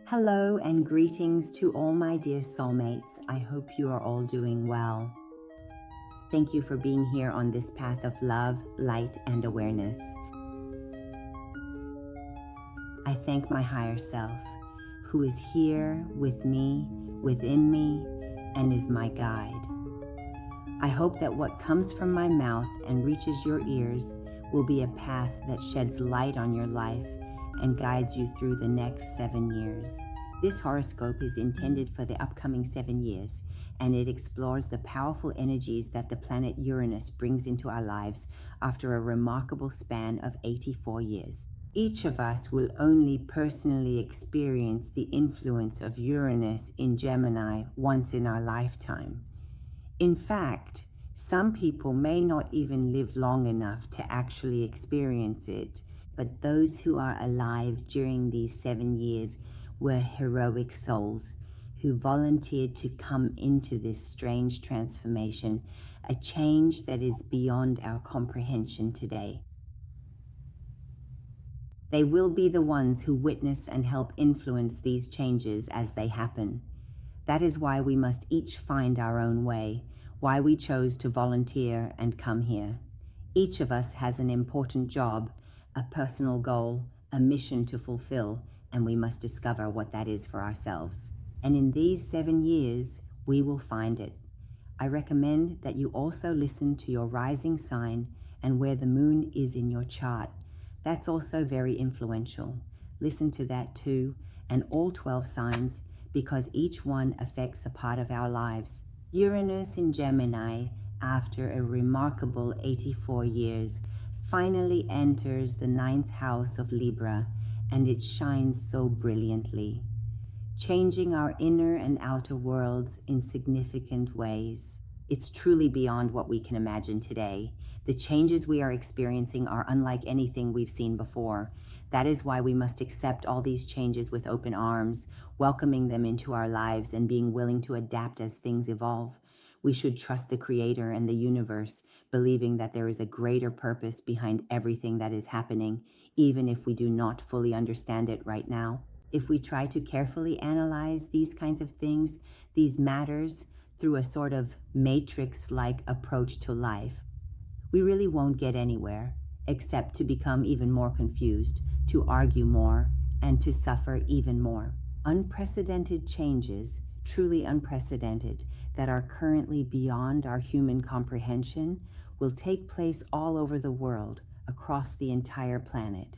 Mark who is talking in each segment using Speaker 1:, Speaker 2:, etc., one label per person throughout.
Speaker 1: Hello and greetings to all my dear soulmates. I hope you are all doing well. Thank you for being here on this path of love, light, and awareness. I thank my higher self, who is here with me, within me, and is my guide. I hope that what comes from my mouth and reaches your ears will be a path that sheds light on your life and guides you through the next 7 years. This horoscope is intended for the upcoming 7 years, and it explores the powerful energies that the planet Uranus brings into our lives after a remarkable span of 84 years. Each of us will only personally experience the influence of Uranus in Gemini once in our lifetime. In fact, some people may not even live long enough to actually experience it, but those who are alive during these 7 years were heroic souls who volunteered to come into this strange transformation, a change that is beyond our comprehension today. They will be the ones who witness and help influence these changes as they happen. That is why we must each find our own way, why we chose to volunteer and come here. Each of us has an important job, a personal goal, a mission to fulfill, and we must discover what that is for ourselves. And in these 7 years, we will find it. I recommend that you also listen to your rising sign and where the moon is in your chart. That's also very influential. Listen to that too, and all 12 signs, because each one affects a part of our lives. Uranus in Gemini, after a remarkable 84 years, finally enters the 9th house of Libra, and it shines so brilliantly, changing our inner and outer worlds in significant ways. It's truly beyond what we can imagine today. The changes we are experiencing are unlike anything we've seen before. That is why we must accept all these changes with open arms, welcoming them into our lives and being willing to adapt as things evolve. We should trust the Creator and the universe, believing that there is a greater purpose behind everything that is happening, even if we do not fully understand it right now. If we try to carefully analyze these kinds of things, these matters, through a sort of matrix-like approach to life, we really won't get anywhere, except to become even more confused, to argue more, and to suffer even more. Unprecedented changes, truly unprecedented, that are currently beyond our human comprehension, will take place all over the world, across the entire planet.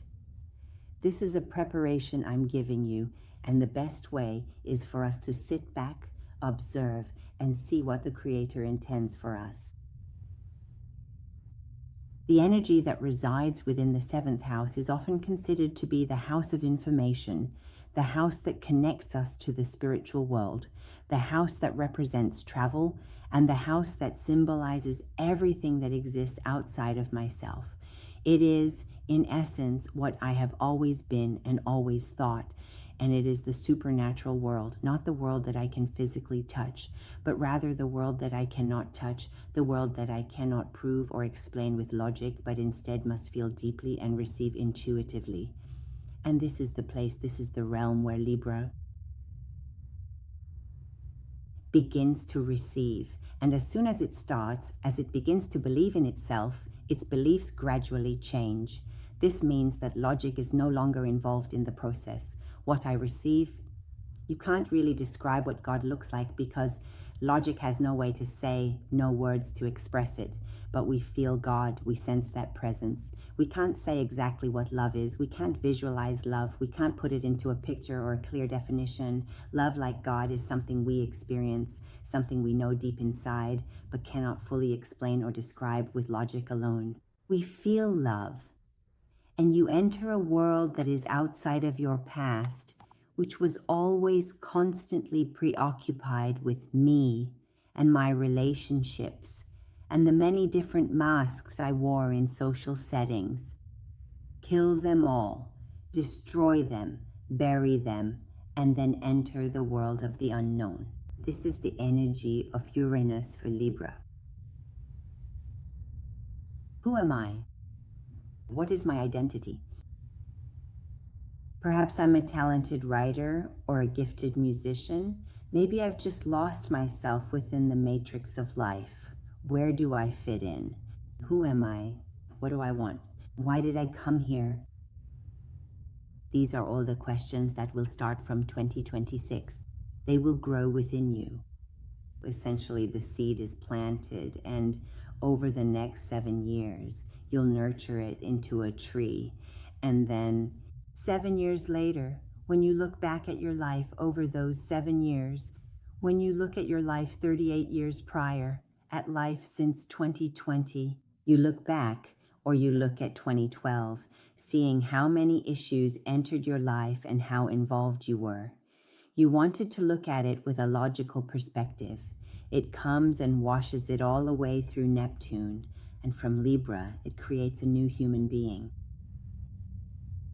Speaker 1: This is a preparation I'm giving you, and the best way is for us to sit back, observe, and see what the Creator intends for us. The energy that resides within the 7th house is often considered to be the house of information, the house that connects us to the spiritual world, the house that represents travel, and the house that symbolizes everything that exists outside of myself. It is, in essence, what I have always been and always thought, and it is the supernatural world, not the world that I can physically touch, but rather the world that I cannot touch, the world that I cannot prove or explain with logic, but instead must feel deeply and receive intuitively. And this is the place, this is the realm where Libra begins to receive. And as soon as it starts, as it begins to believe in itself, its beliefs gradually change. This means that logic is no longer involved in the process. What I receive, you can't really describe what God looks like because logic has no way to say, no words to express it. But we feel God, we sense that presence. We can't say exactly what love is. We can't visualize love. We can't put it into a picture or a clear definition. Love like God is something we experience, something we know deep inside, but cannot fully explain or describe with logic alone. We feel love. And you enter a world that is outside of your past, which was always constantly preoccupied with me and my relationships and the many different masks I wore in social settings. Kill them all, destroy them, bury them, and then enter the world of the unknown. This is the energy of Uranus for Libra. Who am I? What is my identity? Perhaps I'm a talented writer or a gifted musician. Maybe I've just lost myself within the matrix of life. Where do I fit in? Who am I? What do I want? Why did I come here? These are all the questions that will start from 2026. They will grow within you. Essentially, the seed is planted, and over the next 7 years, you'll nurture it into a tree. And then 7 years later, when you look back at your life over those 7 years, when you look at your life 38 years prior, at life since 2020, you look back, or you look at 2012, seeing how many issues entered your life and how involved you were. You wanted to look at it with a logical perspective. It comes and washes it all away through Neptune, and from Libra, it creates a new human being.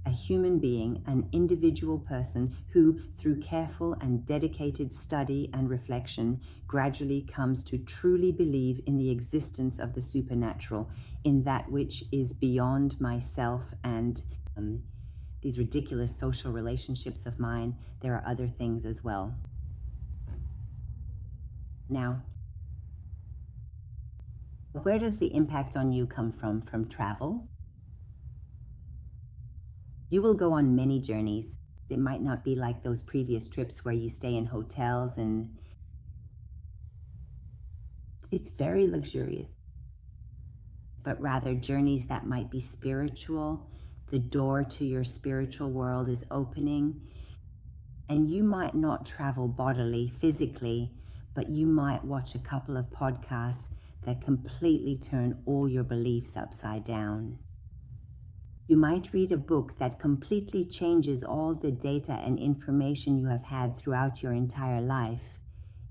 Speaker 1: A human being, an individual person who, through careful and dedicated study and reflection, gradually comes to truly believe in the existence of the supernatural, in that which is beyond myself and these ridiculous social relationships of mine. There are other things as well. Now, where does the impact on you come from? From travel? You will go on many journeys. It might not be like those previous trips where you stay in hotels, and it's very luxurious, but rather journeys that might be spiritual. The door to your spiritual world is opening, and you might not travel bodily, physically, but you might watch a couple of podcasts that completely turn all your beliefs upside down. You might read a book that completely changes all the data and information you have had throughout your entire life.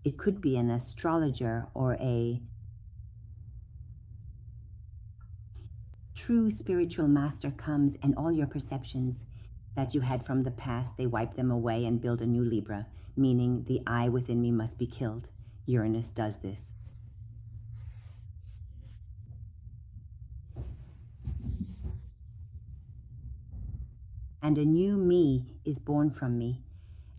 Speaker 1: It could be an astrologer or a true spiritual master comes, and all your perceptions that you had from the past, they wipe them away and build a new Libra, meaning the I within me must be killed. Uranus does this. And a new me is born from me.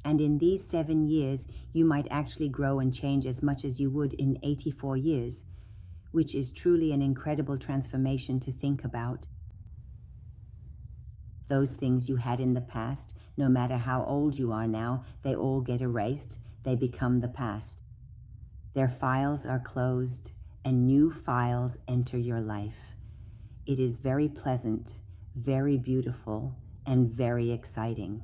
Speaker 1: And in these 7 years, you might actually grow and change as much as you would in 84 years, which is truly an incredible transformation to think about. Those things you had in the past, no matter how old you are now, they all get erased. They become the past. Their files are closed, and new files enter your life. It is very pleasant, very beautiful, and very exciting.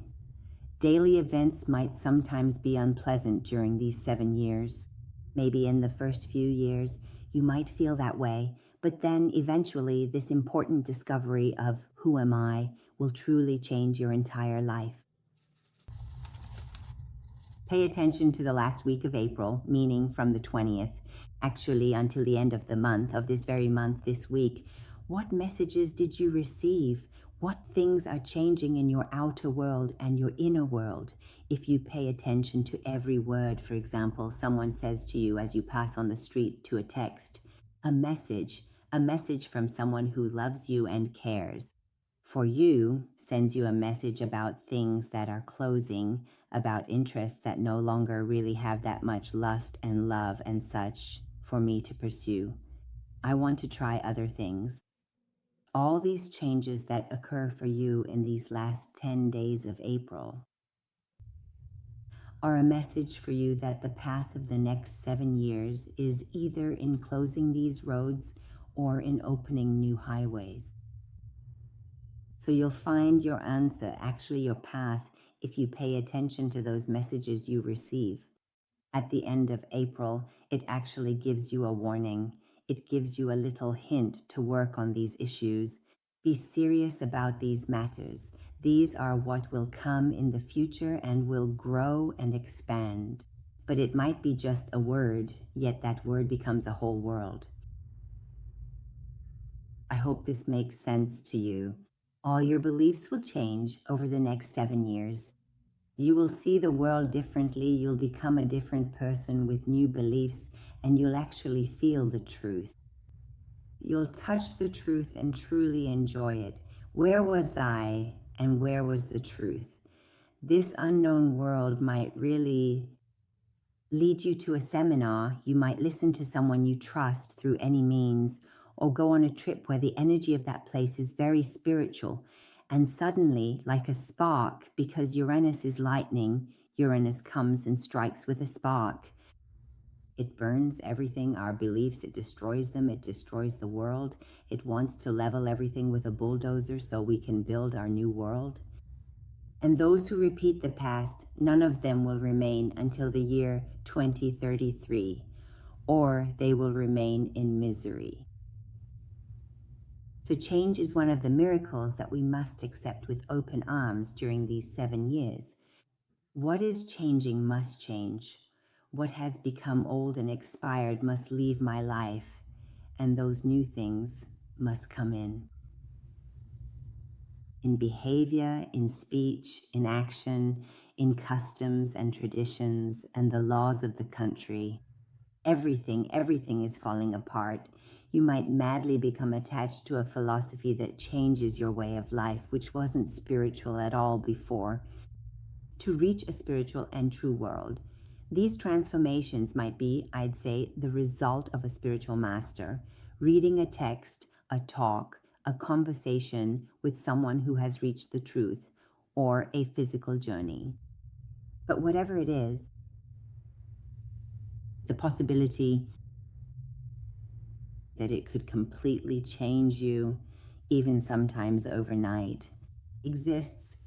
Speaker 1: Daily events might sometimes be unpleasant during these 7 years. Maybe in the first few years, you might feel that way, but then eventually this important discovery of who am I will truly change your entire life. Pay attention to the last week of April, meaning from the 20th, actually until the end of the month, of this very month, this week. What messages did you receive? What things are changing in your outer world and your inner world? If you pay attention to every word, for example, someone says to you as you pass on the street to a text, a message from someone who loves you and cares. For you, sends you a message about things that are closing, about interests that no longer really have that much lust and love and such for me to pursue. I want to try other things. All these changes that occur for you in these last 10 days of April are a message for you that the path of the next 7 years is either in closing these roads or in opening new highways. So you'll find your answer, actually your path, if you pay attention to those messages you receive. At the end of April, it actually gives you a warning. It gives you a little hint to work on these issues. Be serious about these matters. These are what will come in the future and will grow and expand. But it might be just a word, yet that word becomes a whole world. I hope this makes sense to you. All your beliefs will change over the next 7 years. You will see the world differently. You'll become a different person with new beliefs, and you'll actually feel the truth. You'll touch the truth and truly enjoy it. Where was I and where was the truth? This unknown world might really lead you to a seminar. You might listen to someone you trust through any means, or go on a trip where the energy of that place is very spiritual. And suddenly, like a spark, because Uranus is lightning, Uranus comes and strikes with a spark. It burns everything, our beliefs, it destroys them, it destroys the world. It wants to level everything with a bulldozer so we can build our new world. And those who repeat the past, none of them will remain until the year 2033, or they will remain in misery. So change is one of the miracles that we must accept with open arms during these 7 years. What is changing must change. What has become old and expired must leave my life, and those new things must come in behavior, in speech, in action, in customs and traditions, and the laws of the country. Everything is falling apart. You might madly become attached to a philosophy that changes your way of life, which wasn't spiritual at all before, to reach a spiritual and true world. These transformations might be, I'd say, the result of a spiritual master, reading a text, a talk, a conversation with someone who has reached the truth, or a physical journey. But whatever it is, the possibility that it could completely change you, even sometimes overnight, exists.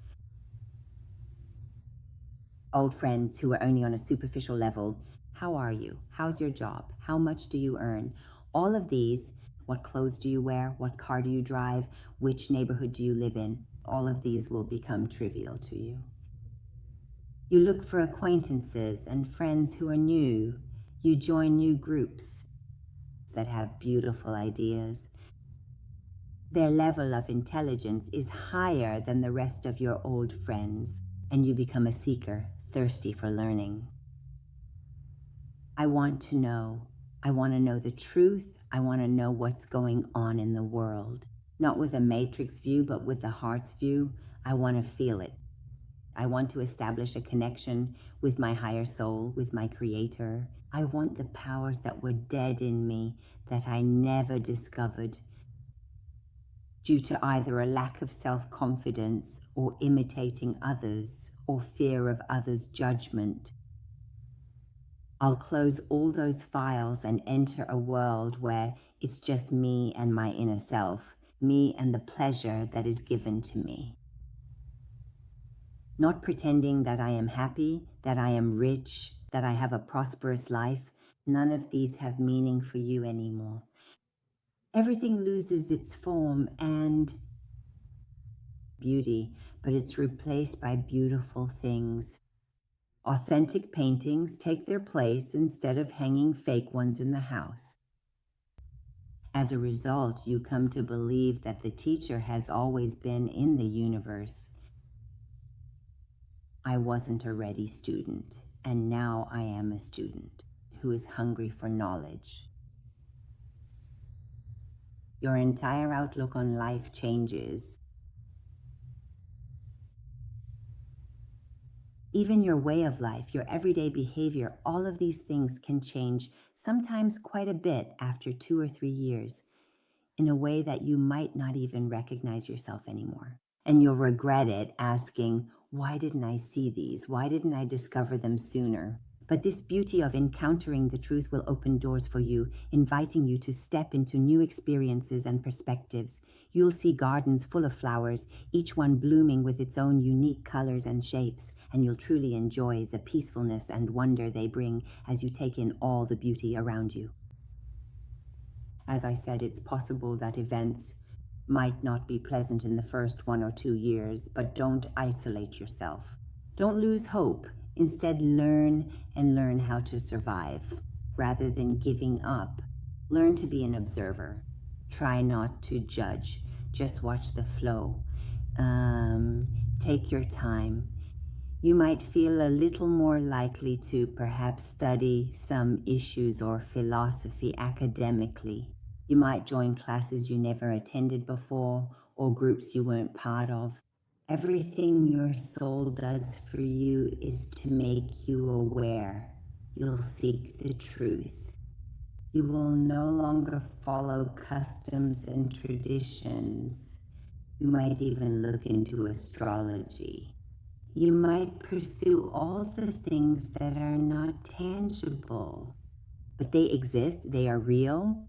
Speaker 1: Old friends who are only on a superficial level. How are you? How's your job? How much do you earn? All of these, what clothes do you wear? What car do you drive? Which neighborhood do you live in? All of these will become trivial to you. You look for acquaintances and friends who are new. You join new groups that have beautiful ideas. Their level of intelligence is higher than the rest of your old friends, and you become a seeker, thirsty for learning. I want to know. I want to know the truth. I want to know what's going on in the world. Not with a matrix view, but with the heart's view. I want to feel it. I want to establish a connection with my higher soul, with my creator. I want the powers that were dead in me that I never discovered due to either a lack of self-confidence or imitating others or fear of others' judgment. I'll close all those files and enter a world where it's just me and my inner self, me and the pleasure that is given to me. Not pretending that I am happy, that I am rich, that I have a prosperous life. None of these have meaning for you anymore. Everything loses its form and beauty, but it's replaced by beautiful things. Authentic paintings take their place instead of hanging fake ones in the house. As a result, you come to believe that the teacher has always been in the universe. I wasn't a ready student, and now I am a student who is hungry for knowledge. Your entire outlook on life changes. Even your way of life, your everyday behavior, all of these things can change, sometimes quite a bit after 2 or 3 years, in a way that you might not even recognize yourself anymore. And you'll regret it, asking, why didn't I see these? Why didn't I discover them sooner? But this beauty of encountering the truth will open doors for you, inviting you to step into new experiences and perspectives. You'll see gardens full of flowers, each one blooming with its own unique colors and shapes, and you'll truly enjoy the peacefulness and wonder they bring as you take in all the beauty around you. As I said, it's possible that events might not be pleasant in the first 1 or 2 years, but don't isolate yourself. Don't lose hope. Instead, learn how to survive. Rather than giving up, learn to be an observer. Try not to judge. Just watch the flow. Take your time. You might feel a little more likely to perhaps study some issues or philosophy academically. You might join classes you never attended before or groups you weren't part of. Everything your soul does for you is to make you aware. You'll seek the truth. You will no longer follow customs and traditions. You might even look into astrology. You might pursue all the things that are not tangible, but they exist, they are real.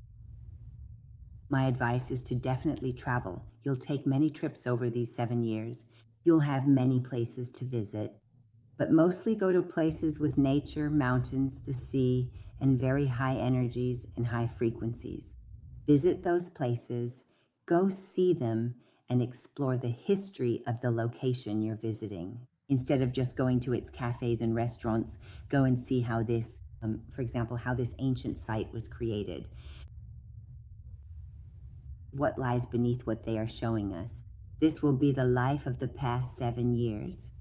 Speaker 1: My advice is to definitely travel. You'll take many trips over these 7 years. You'll have many places to visit, but mostly go to places with nature, mountains, the sea, and very high energies and high frequencies. Visit those places, go see them, and explore the history of the location you're visiting. Instead of just going to its cafes and restaurants, go and see how this, for example, how this ancient site was created. What lies beneath what they are showing us. This will be the life of the past 7 years.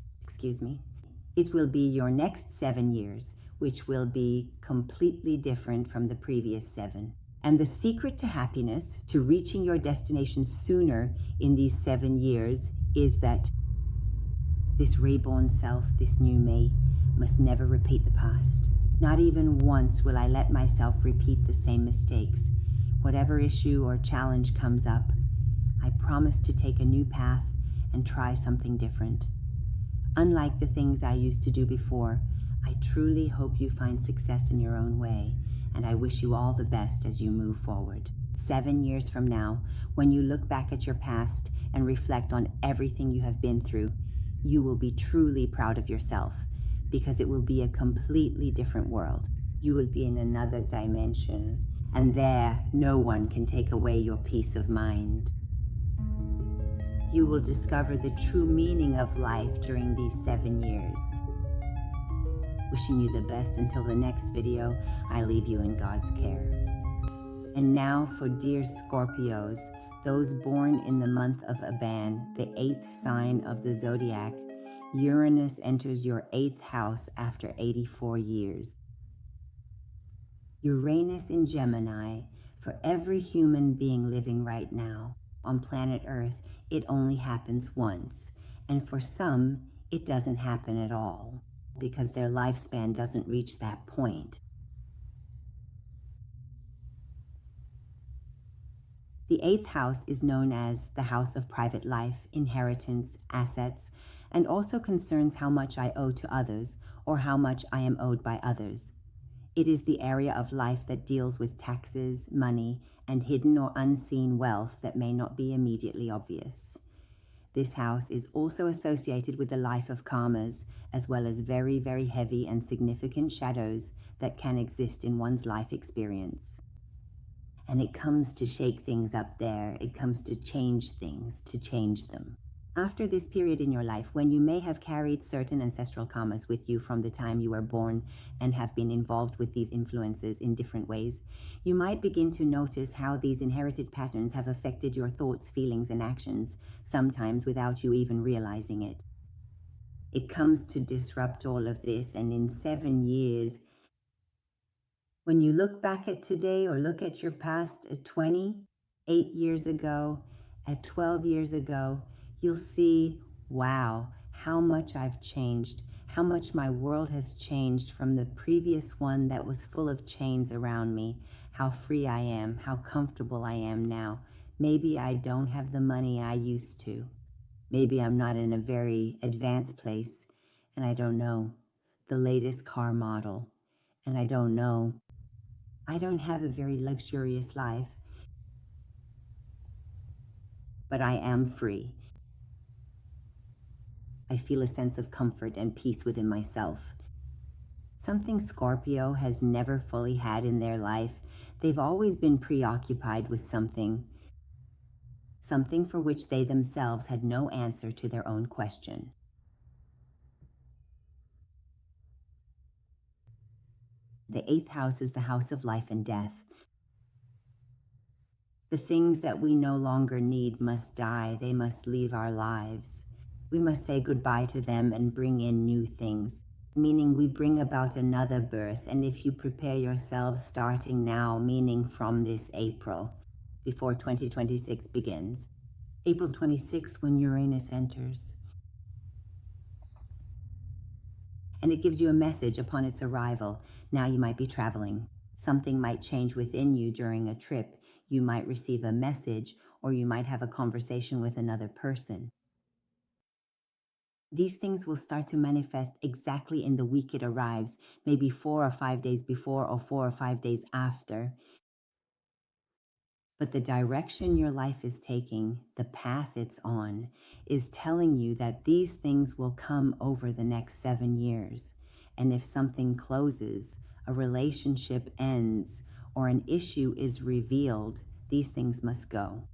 Speaker 1: It will be your next 7 years, which will be completely different from the previous 7. And the secret to happiness, to reaching your destination sooner in these 7 years, is that this reborn self, this new me, must never repeat the past. Not even once will I let myself repeat the same mistakes. Whatever issue or challenge comes up, I promise to take a new path and try something different. Unlike the things I used to do before, I truly hope you find success in your own way, and I wish you all the best as you move forward. 7 years from now, when you look back at your past and reflect on everything you have been through, you will be truly proud of yourself, because it will be a completely different world. You will be in another dimension, and there no one can take away your peace of mind. You will discover the true meaning of life during these 7 years. Wishing you the best until the next video. I leave you in God's care. And now for dear Scorpios, those born in the month of Aban, the 8th sign of the zodiac, Uranus enters your 8th house after 84 years. Uranus in Gemini, for every human being living right now on planet Earth, it only happens once. And for some, it doesn't happen at all, because their lifespan doesn't reach that point. The 8th house is known as the house of private life, inheritance, assets, and also concerns how much I owe to others or how much I am owed by others. It is the area of life that deals with taxes, money, and hidden or unseen wealth that may not be immediately obvious. This house is also associated with the life of karmas, as well as very, very heavy and significant shadows that can exist in one's life experience. And it comes to shake things up there. It comes to change things, to change them. After this period in your life, when you may have carried certain ancestral karmas with you from the time you were born and have been involved with these influences in different ways, you might begin to notice how these inherited patterns have affected your thoughts, feelings, and actions, sometimes without you even realizing it. It comes to disrupt all of this, and in 7 years, when you look back at today or look at your past at 20, 8 years ago, at 12 years ago, you'll see, wow, how much I've changed, how much my world has changed from the previous one that was full of chains around me, how free I am, how comfortable I am now. Maybe I don't have the money I used to. Maybe I'm not in a very advanced place, and I don't know the latest car model, and I don't know. I don't have a very luxurious life, but I am free. I feel a sense of comfort and peace within myself. Something Scorpio has never fully had in their life. They've always been preoccupied with something for which they themselves had no answer to their own question. The 8th house is the house of life and death. The things that we no longer need must die. They must leave our lives. We must say goodbye to them and bring in new things, meaning we bring about another birth. And if you prepare yourselves starting now, meaning from this April, before 2026 begins, April 26th, when Uranus enters, and it gives you a message upon its arrival. Now you might be traveling. Something might change within you during a trip. You might receive a message, or you might have a conversation with another person. These things will start to manifest exactly in the week it arrives, maybe 4 or 5 days before or 4 or 5 days after. But the direction your life is taking, the path it's on, is telling you that these things will come over the next 7 years. And if something closes, a relationship ends, or an issue is revealed, these things must go.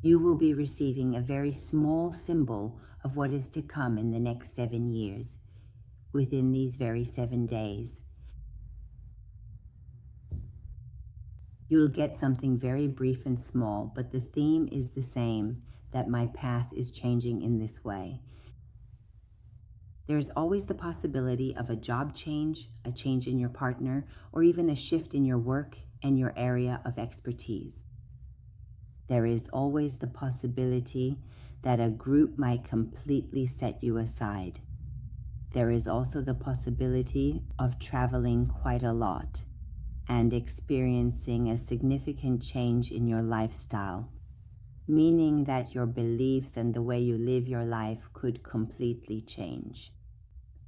Speaker 1: You will be receiving a very small symbol of what is to come in the next 7 years, within these very 7 days. You'll get something very brief and small, but the theme is the same, that my path is changing in this way. There is always the possibility of a job change, a change in your partner, or even a shift in your work and your area of expertise. There is always the possibility that a group might completely set you aside. There is also the possibility of traveling quite a lot and experiencing a significant change in your lifestyle, meaning that your beliefs and the way you live your life could completely change.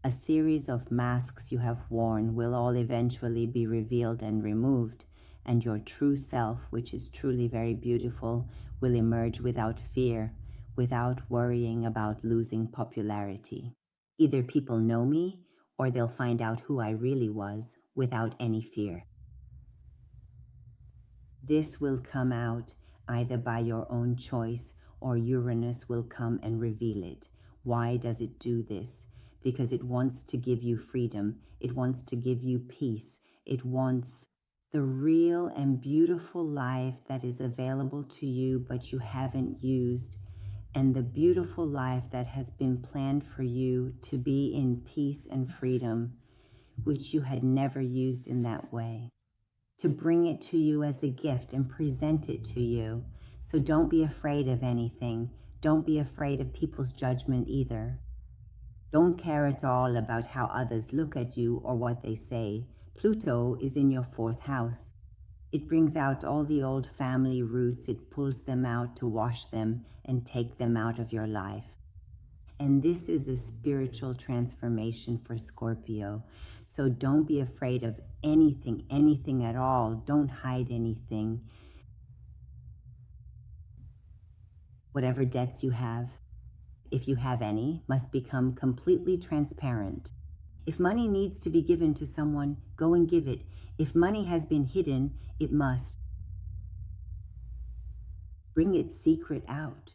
Speaker 1: A series of masks you have worn will all eventually be revealed and removed, and your true self, which is truly very beautiful, will emerge without fear, without worrying about losing popularity. Either people know me, or they'll find out who I really was without any fear. This will come out either by your own choice, or Uranus will come and reveal it. Why does it do this? Because it wants to give you freedom. It wants to give you peace. It wants the real and beautiful life that is available to you, but you haven't used, and the beautiful life that has been planned for you to be in peace and freedom, which you had never used in that way. To bring it to you as a gift and present it to you. So don't be afraid of anything. Don't be afraid of people's judgment either. Don't care at all about how others look at you or what they say. Pluto is in your 4th house. It brings out all the old family roots. It pulls them out to wash them and take them out of your life. And this is a spiritual transformation for Scorpio. So don't be afraid of anything at all. Don't hide anything. Whatever debts you have, if you have any, must become completely transparent. If money needs to be given to someone, go and give it. If money has been hidden, it must. Bring its secret out.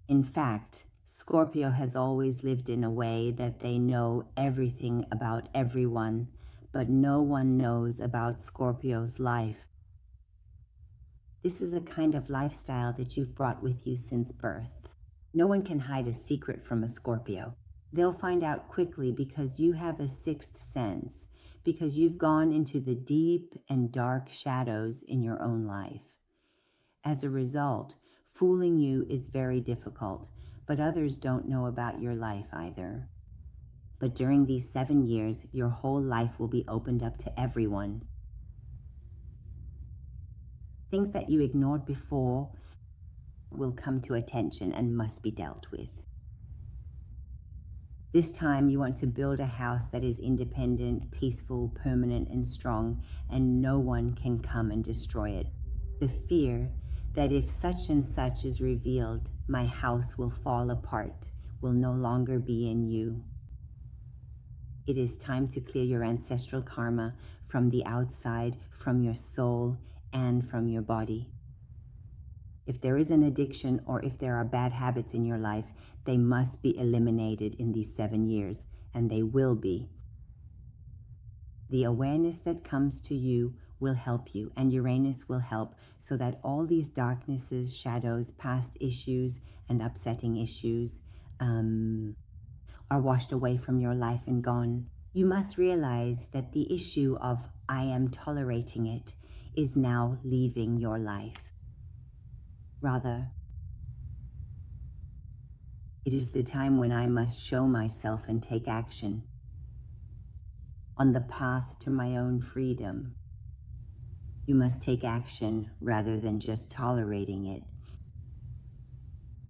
Speaker 1: In fact, Scorpio has always lived in a way that they know everything about everyone, but no one knows about Scorpio's life. This is a kind of lifestyle that you've brought with you since birth. No one can hide a secret from a Scorpio. They'll find out quickly because you have a 6th sense, because you've gone into the deep and dark shadows in your own life. As a result, fooling you is very difficult, but others don't know about your life either. But during these 7 years, your whole life will be opened up to everyone. Things that you ignored before will come to attention and must be dealt with. This time you want to build a house that is independent, peaceful, permanent, and strong, and no one can come and destroy it. The fear that if such and such is revealed, my house will fall apart, will no longer be in you. It is time to clear your ancestral karma from the outside, from your soul, and from your body. If there is an addiction or if there are bad habits in your life, they must be eliminated in these 7 years, and they will be. The awareness that comes to you will help you, and Uranus will help, so that all these darknesses, shadows, past issues, and upsetting issues are washed away from your life and gone. You must realize that the issue of I am tolerating it is now leaving your life. Rather, It is the time when I must show myself and take action on the path to my own freedom. You must take action rather than just tolerating it.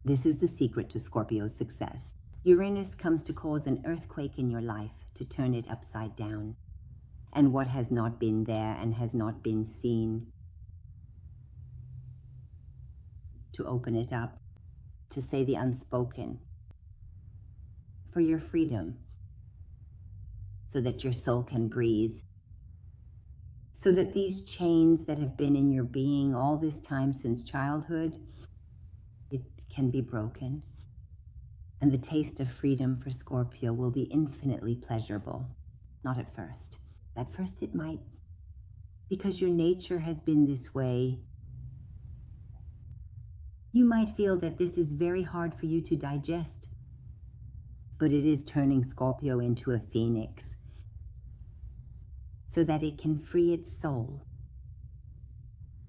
Speaker 1: This is the secret to Scorpio's success. Uranus comes to cause an earthquake in your life, to turn it upside down. And what has not been there and has not been seen, to open it up, to say the unspoken, for your freedom, so that your soul can breathe, so that these chains that have been in your being all this time since childhood, it can be broken. And the taste of freedom for Scorpio will be infinitely pleasurable. Not at first. At first it might, because your nature has been this way. You might feel that this is very hard for you to digest, but it is turning Scorpio into a phoenix so that it can free its soul.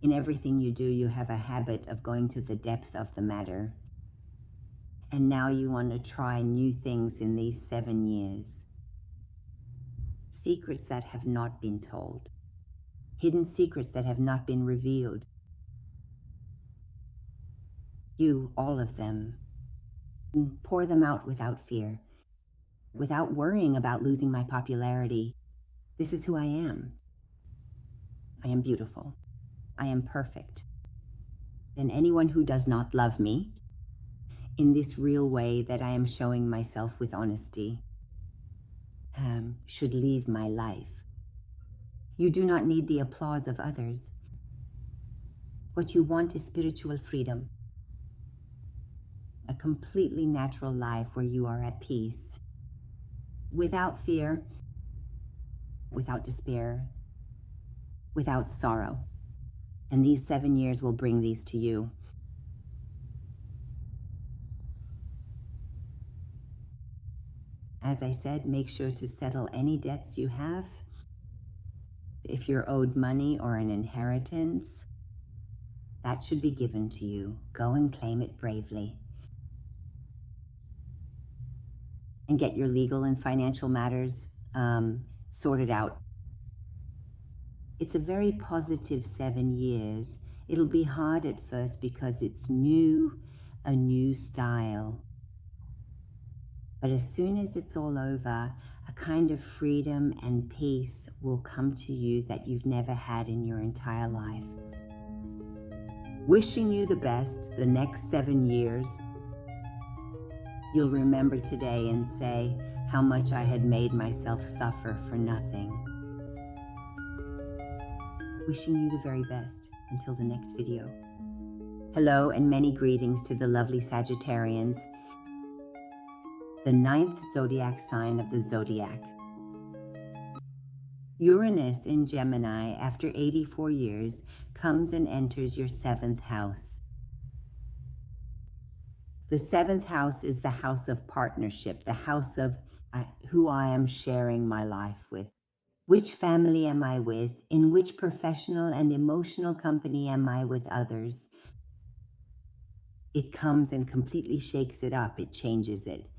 Speaker 1: In everything you do, you have a habit of going to the depth of the matter. And now you want to try new things in these 7 years. Secrets that have not been told. Hidden secrets that have not been revealed. You, all of them, pour them out without fear, without worrying about losing my popularity. This is who I am. I am beautiful. I am perfect. And anyone who does not love me in this real way that I am showing myself with honesty should leave my life. You do not need the applause of others. What you want is spiritual freedom. A completely natural life where you are at peace, without fear, without despair, without sorrow. And these 7 years will bring these to you. As I said, make sure to settle any debts you have. If you're owed money or an inheritance, that should be given to you. Go and claim it bravely. And get your legal and financial matters sorted out. It's a very positive 7 years. It'll be hard at first because it's new, a new style. But as soon as it's all over, a kind of freedom and peace will come to you that you've never had in your entire life. Wishing you the best the next 7 years. You'll remember today and say how much I had made myself suffer for nothing. Wishing you the very best until the next video. Hello and many greetings to the lovely Sagittarians, the 9th zodiac sign of the zodiac. Uranus in Gemini, after 84 years, comes and enters your 7th house. The 7th house is the house of partnership, the house of who I am sharing my life with. Which family am I with? In which professional and emotional company am I with others? It comes and completely shakes it up. It changes it.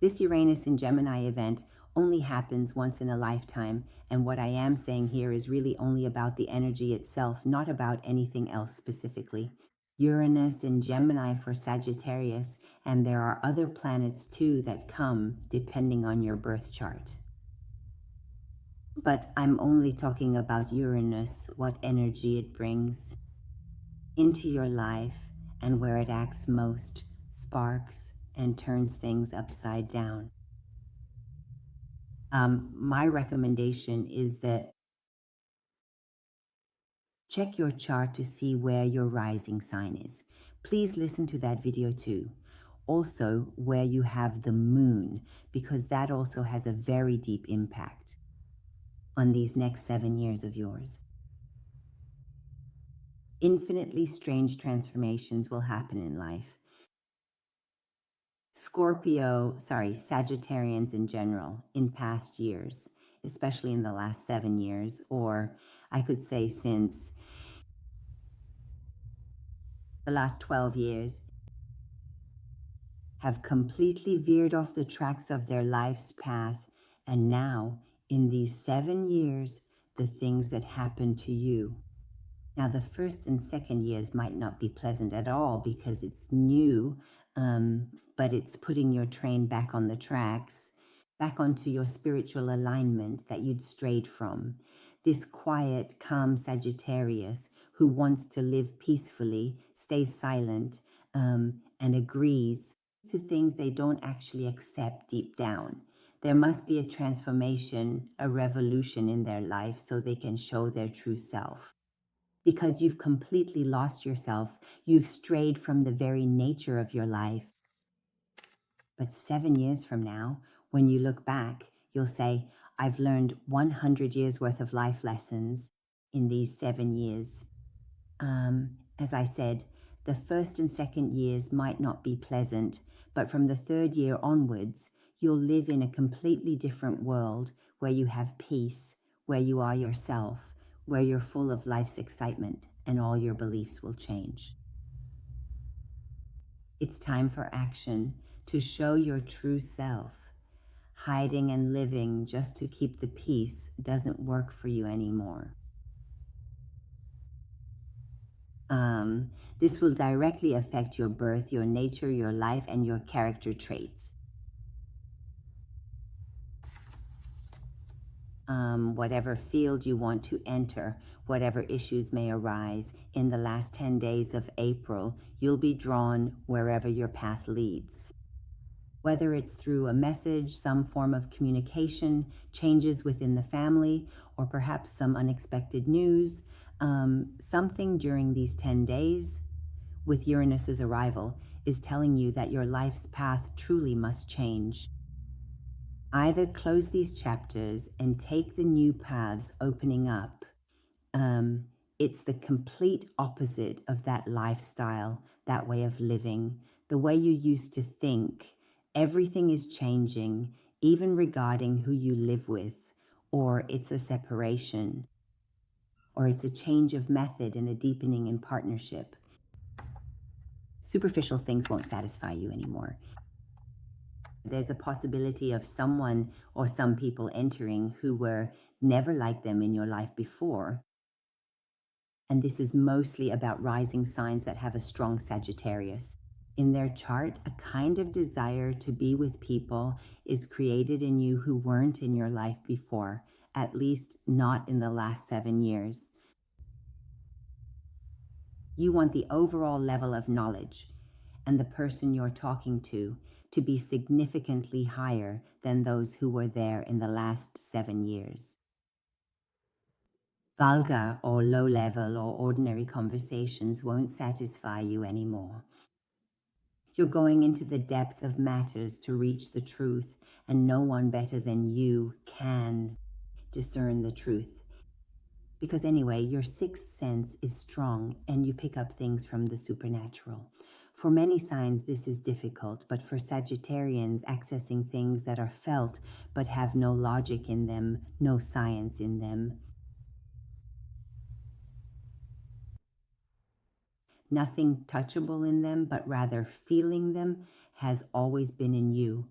Speaker 1: This Uranus in Gemini event only happens once in a lifetime, and what I am saying here is really only about the energy itself, not about anything else specifically. Uranus in Gemini for Sagittarius, and there are other planets too that come depending on your birth chart. But I'm only talking about Uranus, what energy it brings into your life and where it acts most, sparks and turns things upside down. My recommendation is that check your chart to see where your rising sign is. Please listen to that video too. Also, where you have the moon, because that also has a very deep impact on these next 7 years of yours. Infinitely strange transformations will happen in life. Sagittarians in general, in past years, especially in the last 7 years, or I could say since the last 12 years, have completely veered off the tracks of their life's path, and now, in these 7 years, the things that happen to you. Now, the first and second years might not be pleasant at all because it's new, but it's putting your train back on the tracks, back onto your spiritual alignment that you'd strayed from. This quiet, calm Sagittarius who wants to live peacefully, stays silent, and agrees to things they don't actually accept deep down. There must be a transformation, a revolution in their life so they can show their true self. Because you've completely lost yourself, you've strayed from the very nature of your life. But 7 years from now, when you look back, you'll say, I've learned 100 years worth of life lessons in these 7 years. As I said, the first and second years might not be pleasant, but from the third year onwards, you'll live in a completely different world where you have peace, where you are yourself, where you're full of life's excitement, and all your beliefs will change. It's time for action to show your true self. Hiding and living just to keep the peace doesn't work for you anymore. This will directly affect your birth, your nature, your life, and your character traits. Whatever field you want to enter, whatever issues may arise, in the last 10 days of April, you'll be drawn wherever your path leads. Whether it's through a message, some form of communication, changes within the family, or perhaps some unexpected news, something during these 10 days with Uranus's arrival is telling you that your life's path truly must change. Either close these chapters and take the new paths opening up. It's the complete opposite of that lifestyle, that way of living, the way you used to think. Everything is changing, even regarding who you live with, or it's a separation, or it's a change of method and a deepening in partnership. Superficial things won't satisfy you anymore. There's a possibility of someone or some people entering who were never like them in your life before. And this is mostly about rising signs that have a strong Sagittarius. In their chart, a kind of desire to be with people is created in you who weren't in your life before, at least not in the last 7 years. You want the overall level of knowledge and the person you're talking to be significantly higher than those who were there in the last 7 years. Vulgar or low-level or ordinary conversations won't satisfy you anymore. You're going into the depth of matters to reach the truth, and no one better than you can discern the truth. Because anyway, your sixth sense is strong and you pick up things from the supernatural. For many signs, this is difficult, but for Sagittarians, accessing things that are felt but have no logic in them, no science in them, nothing touchable in them, but rather feeling them, has always been in you,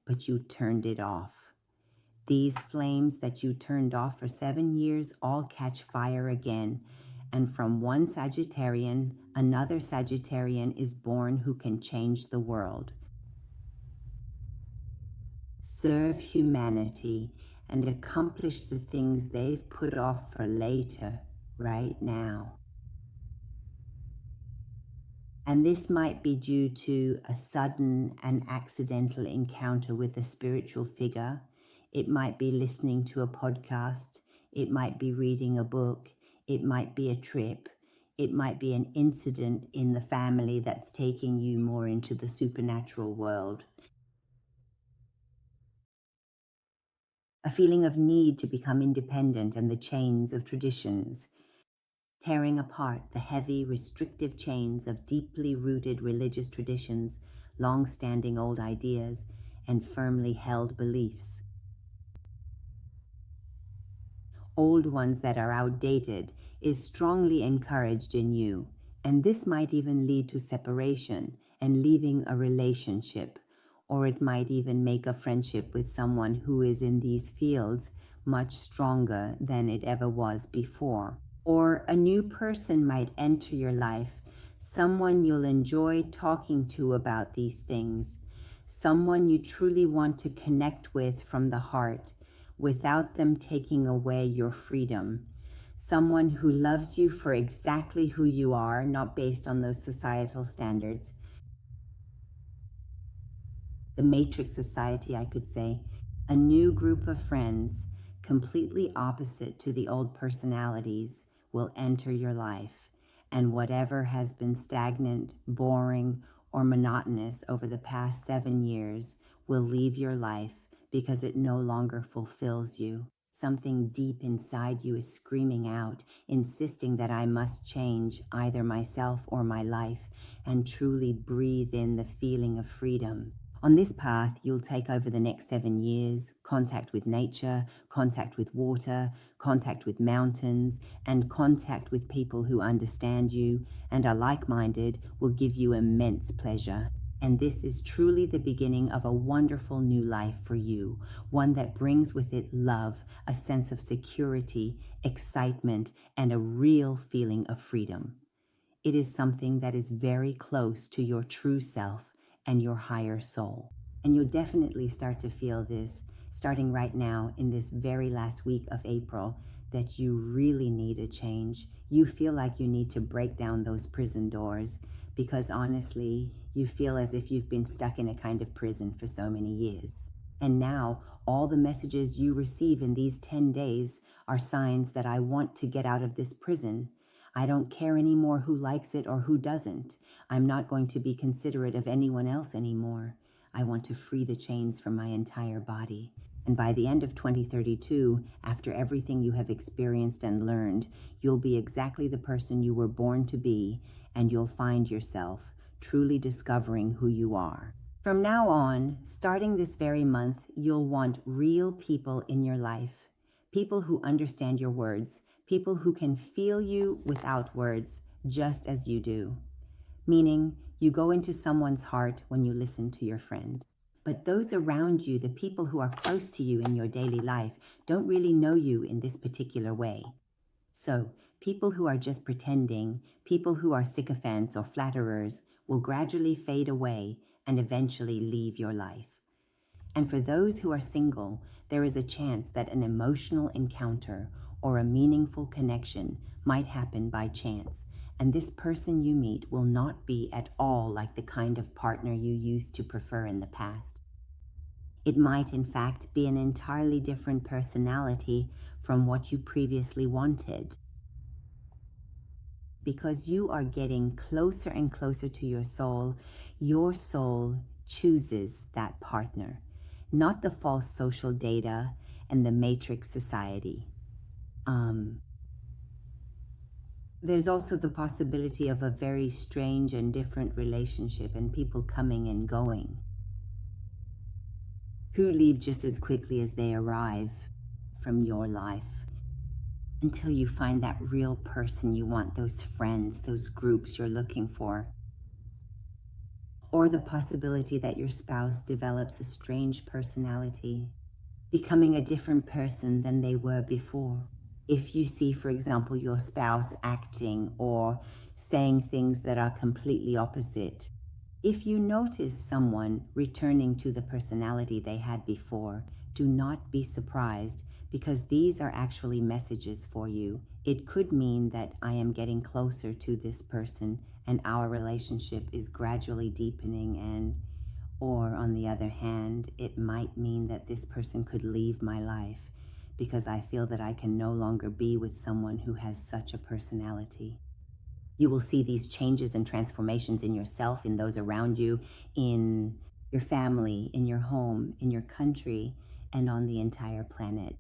Speaker 1: but you turned it off. These flames that you turned off for 7 years all catch fire again, and from one Sagittarian, another Sagittarian is born who can change the world. Serve humanity and accomplish the things they've put off for later, right now. And this might be due to a sudden and accidental encounter with a spiritual figure. It might be listening to a podcast. It might be reading a book. It might be a trip. It might be an incident in the family that's taking you more into the supernatural world. A feeling of need to become independent and the chains of traditions. Tearing apart the heavy, restrictive chains of deeply rooted religious traditions, long-standing old ideas, and firmly held beliefs. Old ones that are outdated is strongly encouraged in you, and this might even lead to separation, and leaving a relationship, or it might even make a friendship with someone who is in these fields much stronger than it ever was before. Or a new person might enter your life, someone you'll enjoy talking to about these things, someone you truly want to connect with from the heart without them taking away your freedom. Someone who loves you for exactly who you are, not based on those societal standards. The matrix society, I could say. A new group of friends, completely opposite to the old personalities, will enter your life, and whatever has been stagnant, boring, or monotonous over the past 7 years will leave your life because it no longer fulfills you. Something deep inside you is screaming out, insisting that I must change either myself or my life and truly breathe in the feeling of freedom. On this path, you'll take over the next 7 years, contact with nature, contact with water, contact with mountains, and contact with people who understand you and are like-minded will give you immense pleasure. And this is truly the beginning of a wonderful new life for you, one that brings with it love, a sense of security, excitement, and a real feeling of freedom. It is something that is very close to your true self and your higher soul. And you'll definitely start to feel this starting right now in this very last week of April, that you really need a change. You feel like you need to break down those prison doors because honestly, you feel as if you've been stuck in a kind of prison for so many years. And now all the messages you receive in these 10 days are signs that I want to get out of this prison. I don't care anymore who likes it or who doesn't. I'm not going to be considerate of anyone else anymore. I want to free the chains from my entire body. And by the end of 2032, after everything you have experienced and learned, you'll be exactly the person you were born to be, and you'll find yourself truly discovering who you are. From now on, starting this very month, you'll want real people in your life. People who understand your words. People who can feel you without words, just as you do. Meaning, you go into someone's heart when you listen to your friend. But those around you, the people who are close to you in your daily life, don't really know you in this particular way. So, people who are just pretending, people who are sycophants or flatterers, will gradually fade away and eventually leave your life. And for those who are single, there is a chance that an emotional encounter or a meaningful connection might happen by chance, and this person you meet will not be at all like the kind of partner you used to prefer in the past. It might, in fact, be an entirely different personality from what you previously wanted. Because you are getting closer and closer to your soul chooses that partner, not the false social data and the matrix society. There's also the possibility of a very strange and different relationship and people coming and going who leave just as quickly as they arrive from your life until you find that real person you want, those friends, those groups you're looking for. Or the possibility that your spouse develops a strange personality, becoming a different person than they were before. If you see, for example, your spouse acting or saying things that are completely opposite, if you notice someone returning to the personality they had before, do not be surprised, because these are actually messages for you. It could mean that I am getting closer to this person and our relationship is gradually deepening, or on the other hand, it might mean that this person could leave my life because I feel that I can no longer be with someone who has such a personality. You will see these changes and transformations in yourself, in those around you, in your family, in your home, in your country, and on the entire planet.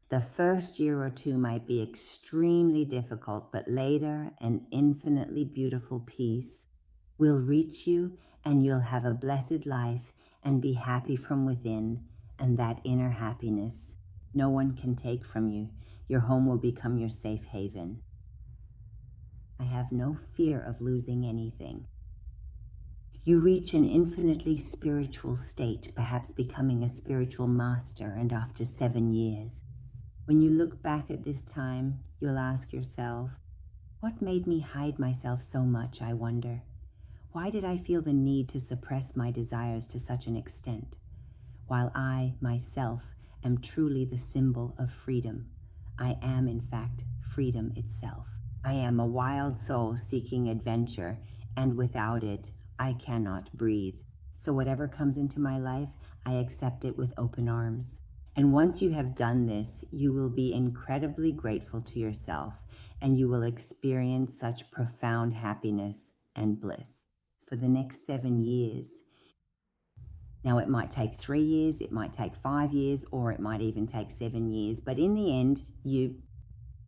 Speaker 1: The first year or two might be extremely difficult, but later an infinitely beautiful peace will reach you, and you'll have a blessed life and be happy from within. And that inner happiness no one can take from you. Your home will become your safe haven. I have no fear of losing anything. You reach an infinitely spiritual state, perhaps becoming a spiritual master, and after 7 years. When you look back at this time, you'll ask yourself, what made me hide myself so much, I wonder? Why did I feel the need to suppress my desires to such an extent? While I, myself, am truly the symbol of freedom. I am, in fact, freedom itself. I am a wild soul seeking adventure, and without it, I cannot breathe. So whatever comes into my life, I accept it with open arms. And once you have done this, you will be incredibly grateful to yourself, and you will experience such profound happiness and bliss for the next 7 years. Now, it might take 3 years, it might take 5 years, or it might even take 7 years, but in the end, you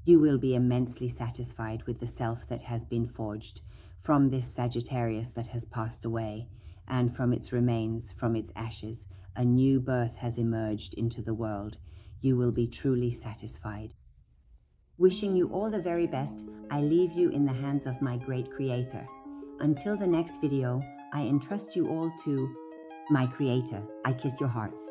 Speaker 1: will be immensely satisfied with the self that has been forged from this Sagittarius that has passed away, and from its remains, from its ashes, a new birth has emerged into the world. You will be truly satisfied. Wishing you all the very best, I leave you in the hands of my great Creator. Until the next video, I entrust you all to my Creator. I kiss your hearts.